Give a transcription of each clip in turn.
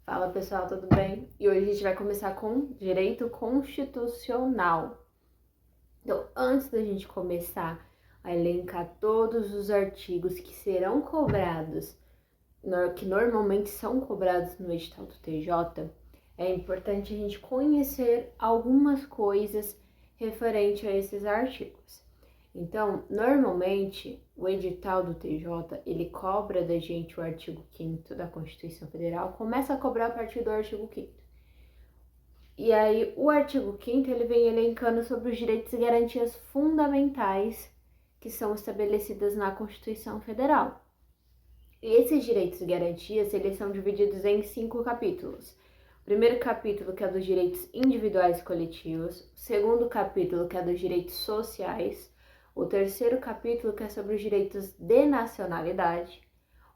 Fala pessoal, tudo bem? E hoje a gente vai começar com direito constitucional. Então, antes da gente começar a elencar todos os artigos que serão cobrados, que normalmente são cobrados no edital do TJ, é importante a gente conhecer algumas coisas referente a esses artigos. Então, normalmente, o edital do TJ, ele cobra da gente o artigo 5º da Constituição Federal, começa a cobrar a partir do artigo 5º. E aí, o artigo 5º, ele vem elencando sobre os direitos e garantias fundamentais que são estabelecidas na Constituição Federal. E esses direitos e garantias, eles são divididos em 5 capítulos. O primeiro capítulo, que é dos direitos individuais e coletivos. O segundo capítulo, que é dos direitos sociais. O terceiro capítulo, que é sobre os direitos de nacionalidade.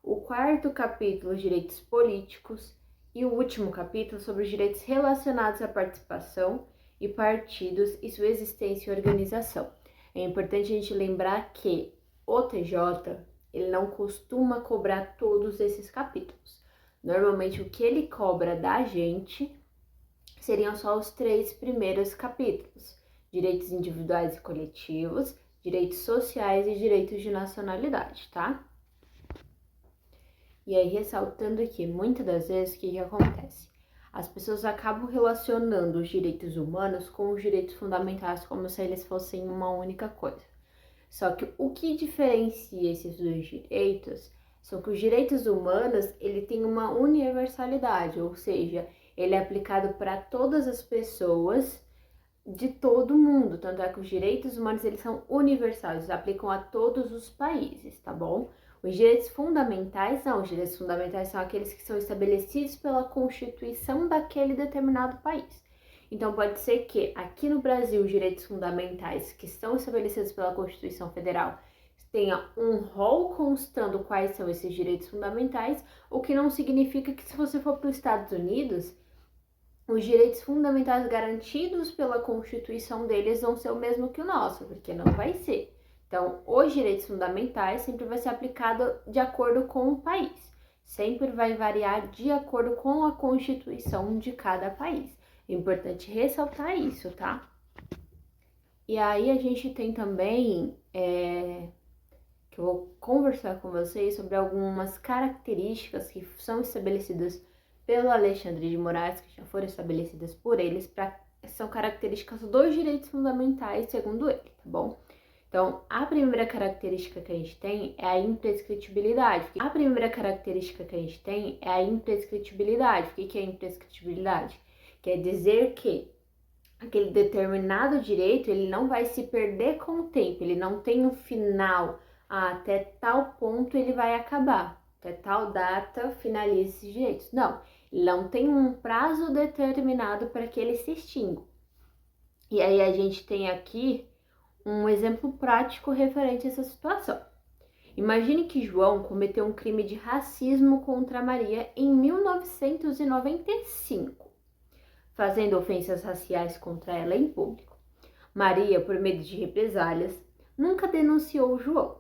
O quarto capítulo, os direitos políticos. E o último capítulo, sobre os direitos relacionados à participação e partidos e sua existência e organização. É importante a gente lembrar que o TJ, ele não costuma cobrar todos esses capítulos. Normalmente, o que ele cobra da gente seriam só os 3 primeiros capítulos: direitos individuais e coletivos, direitos sociais e direitos de nacionalidade, tá? E aí, ressaltando aqui, muitas das vezes, o que acontece? As pessoas acabam relacionando os direitos humanos com os direitos fundamentais como se eles fossem uma única coisa. Só que o que diferencia esses dois direitos são que os direitos humanos, ele tem uma universalidade, ou seja, ele é aplicado para todas as pessoas de todo mundo. Tanto é que os direitos humanos, eles são universais, eles aplicam a todos os países, tá bom? Os direitos fundamentais não, os direitos fundamentais são aqueles que são estabelecidos pela Constituição daquele determinado país. Então, pode ser que aqui no Brasil os direitos fundamentais que são estabelecidos pela Constituição Federal tenha um rol constando quais são esses direitos fundamentais, o que não significa que se você for para os Estados Unidos, os direitos fundamentais garantidos pela Constituição deles vão ser o mesmo que o nosso, porque não vai ser. Então, os direitos fundamentais sempre vai ser aplicado de acordo com o país. Sempre vai variar de acordo com a Constituição de cada país. É importante ressaltar isso, tá? E aí a gente tem também, que eu vou conversar com vocês sobre algumas características que são estabelecidas pelo Alexandre de Moraes, que já foram estabelecidas por eles, são características dos direitos fundamentais, segundo ele, tá bom? Então, a primeira característica que a gente tem é a imprescritibilidade. O que é imprescritibilidade? Quer dizer que aquele determinado direito, ele não vai se perder com o tempo, ele não tem um final, até tal ponto ele vai acabar, até tal data finaliza esses direitos. Não, ele não tem um prazo determinado para que ele se extinga. E aí a gente tem aqui um exemplo prático referente a essa situação. Imagine que João cometeu um crime de racismo contra Maria em 1995, fazendo ofensas raciais contra ela em público. Maria, por medo de represálias, nunca denunciou João.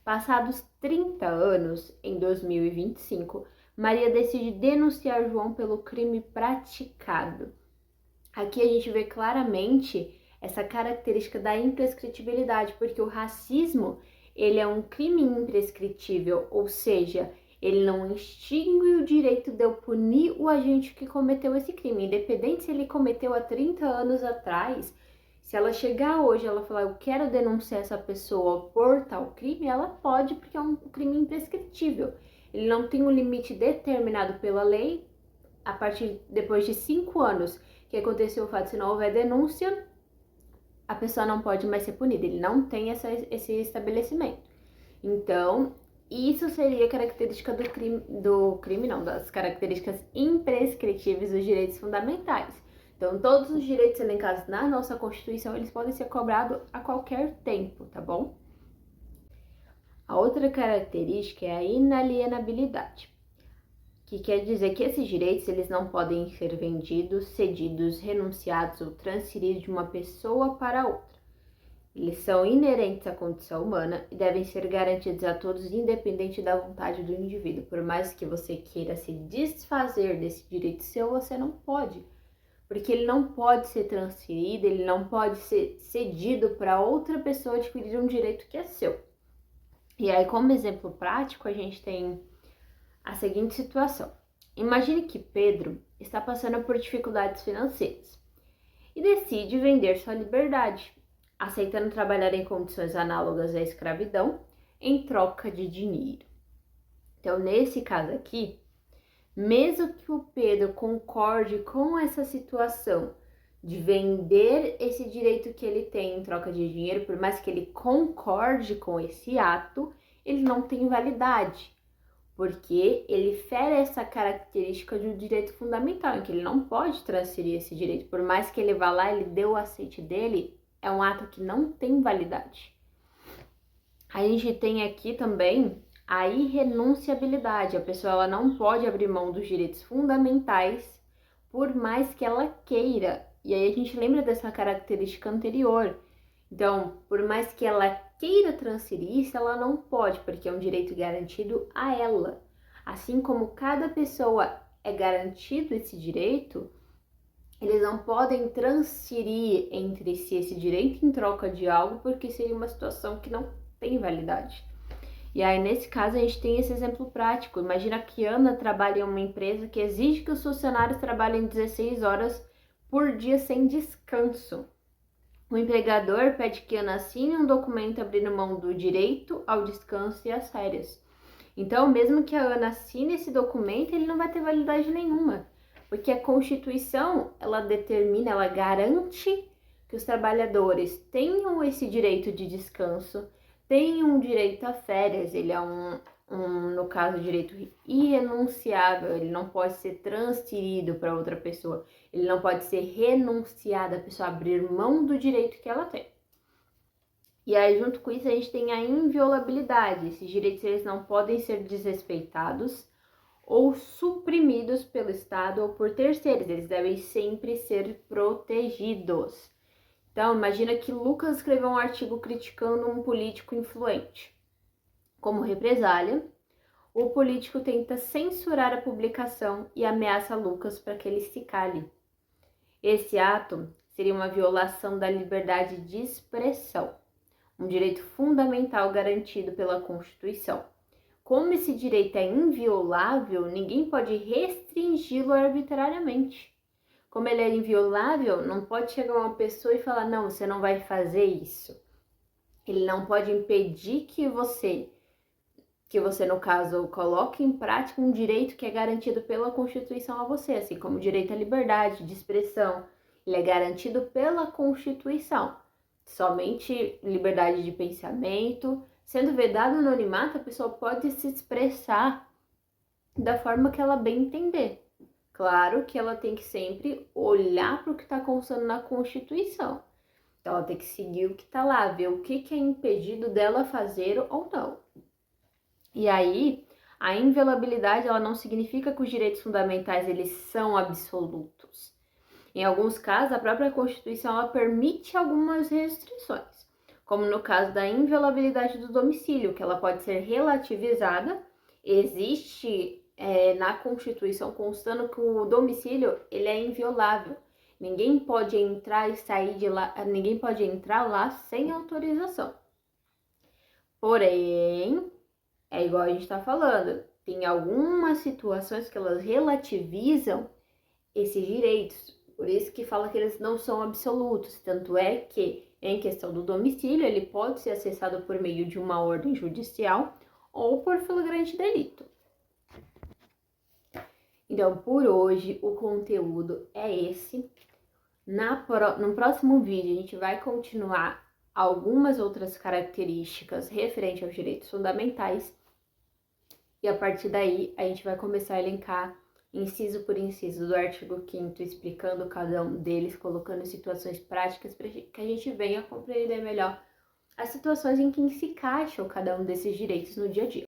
Passados 30 anos, em 2025, Maria decide denunciar João pelo crime praticado. Aqui a gente vê claramente essa característica da imprescritibilidade, porque o racismo, ele é um crime imprescritível, ou seja, ele não extingue o direito de eu punir o agente que cometeu esse crime, independente se ele cometeu há 30 anos atrás. Se ela chegar hoje e ela falar, eu quero denunciar essa pessoa por tal crime, ela pode, porque é um crime imprescritível. Ele não tem um limite determinado pela lei. A partir depois de 5 anos que aconteceu o fato, se não houver denúncia, a pessoa não pode mais ser punida, ele não tem esse estabelecimento. Então, isso seria característica das características imprescritíveis dos direitos fundamentais. Então, todos os direitos elencados na nossa Constituição, eles podem ser cobrados a qualquer tempo, tá bom? A outra característica é a inalienabilidade, que quer dizer que esses direitos, eles não podem ser vendidos, cedidos, renunciados ou transferidos de uma pessoa para outra. Eles são inerentes à condição humana e devem ser garantidos a todos, independente da vontade do indivíduo. Por mais que você queira se desfazer desse direito seu, você não pode, porque ele não pode ser transferido, ele não pode ser cedido para outra pessoa adquirir um direito que é seu. E aí, como exemplo prático, a gente tem a seguinte situação. Imagine que Pedro está passando por dificuldades financeiras e decide vender sua liberdade, aceitando trabalhar em condições análogas à escravidão em troca de dinheiro. Então, nesse caso aqui, mesmo que o Pedro concorde com essa situação de vender esse direito que ele tem em troca de dinheiro, por mais que ele concorde com esse ato, ele não tem validade, porque ele fere essa característica de um direito fundamental, em que ele não pode transferir esse direito. Por mais que ele vá lá, ele dê o aceite dele, é um ato que não tem validade. A gente tem aqui também a irrenunciabilidade. A pessoa ela não pode abrir mão dos direitos fundamentais por mais que ela queira. E aí a gente lembra dessa característica anterior. Então, por mais que ela queira transferir isso, ela não pode, porque é um direito garantido a ela. Assim como cada pessoa é garantido esse direito, eles não podem transferir entre si esse direito em troca de algo, porque seria uma situação que não tem validade. E aí, nesse caso, a gente tem esse exemplo prático. Imagina que Ana trabalha em uma empresa que exige que os funcionários trabalhem 16 horas por dia sem descanso. O empregador pede que Ana assine um documento abrindo mão do direito ao descanso e às férias. Então, mesmo que a Ana assine esse documento, ele não vai ter validade nenhuma, porque a Constituição, ela determina, ela garante que os trabalhadores tenham esse direito de descanso, tenham direito a férias. Ele é no caso, direito irrenunciável, ele não pode ser transferido para outra pessoa, ele não pode ser renunciado, a pessoa abrir mão do direito que ela tem. E aí, junto com isso, a gente tem a inviolabilidade. Esses direitos eles não podem ser desrespeitados ou suprimidos pelo Estado ou por terceiros, eles devem sempre ser protegidos. Então, imagina que Lucas escreveu um artigo criticando um político influente. Como represália, o político tenta censurar a publicação e ameaça Lucas para que ele se cale. Esse ato seria uma violação da liberdade de expressão, um direito fundamental garantido pela Constituição. Como esse direito é inviolável, ninguém pode restringi-lo arbitrariamente. Como ele é inviolável, não pode chegar uma pessoa e falar, não, você não vai fazer isso. Ele não pode impedir que você, no caso, coloque em prática um direito que é garantido pela Constituição a você, assim como o direito à liberdade de expressão, ele é garantido pela Constituição. Somente liberdade de pensamento, sendo vedado o anonimato, a pessoa pode se expressar da forma que ela bem entender. Claro que ela tem que sempre olhar para o que está constando na Constituição. Então, ela tem que seguir o que está lá, ver o que é impedido dela fazer ou não. E aí, a inviolabilidade ela não significa que os direitos fundamentais eles são absolutos. Em alguns casos, a própria Constituição ela permite algumas restrições, como no caso da inviolabilidade do domicílio, que ela pode ser relativizada. Existe na Constituição constando que o domicílio ele é inviolável. Ninguém pode entrar e sair de lá, ninguém pode entrar lá sem autorização. Porém, é igual a gente está falando, tem algumas situações que elas relativizam esses direitos. Por isso que fala que eles não são absolutos. Tanto é que, em questão do domicílio, ele pode ser acessado por meio de uma ordem judicial ou por flagrante delito. Então, por hoje, o conteúdo é esse. No próximo vídeo, a gente vai continuar algumas outras características referentes aos direitos fundamentais. E a partir daí, a gente vai começar a elencar inciso por inciso do artigo 5º, explicando cada um deles, colocando situações práticas para que a gente venha compreender melhor as situações em que se encaixam cada um desses direitos no dia a dia.